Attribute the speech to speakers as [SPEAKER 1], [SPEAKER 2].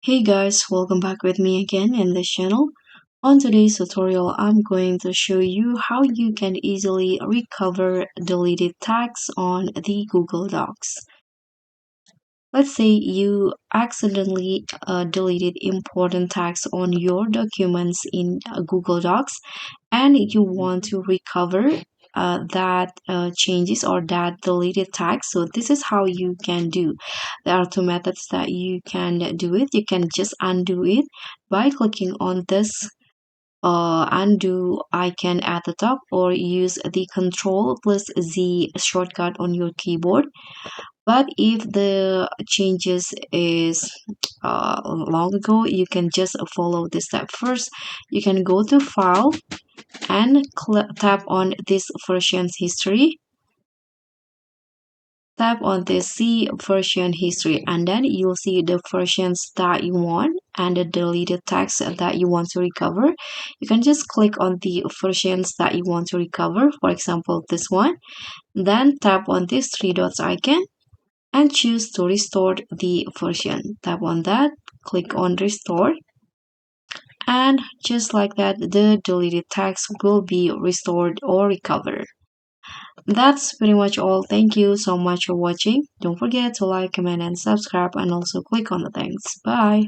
[SPEAKER 1] Hey guys, welcome back with me again in this channel. On today's tutorial, I'm going to show you how you can easily recover deleted tags on the Google Docs. Let's say you accidentally deleted important tags on your documents in Google Docs and you want to recover that changes or that deleted tag. So this is how you can do. There are two methods that you can do it. You can just undo it by clicking on this undo icon at the top, or use the Control plus Z shortcut on your keyboard. But if the changes is long ago, you can just follow this step. First, you can go to File and tap on this version's history. Tap on the See version history, and then you'll see the versions that you want and the deleted tags that you want to recover. You can just click on the versions that you want to recover, for example this one. Then tap on this three dots icon and choose to restore the version. Tap on that, click on restore, and just like that the deleted tags will be restored or recovered. That's pretty much all. Thank you so much for watching. Don't forget to like, comment, and subscribe, and also click on the thanks. Bye.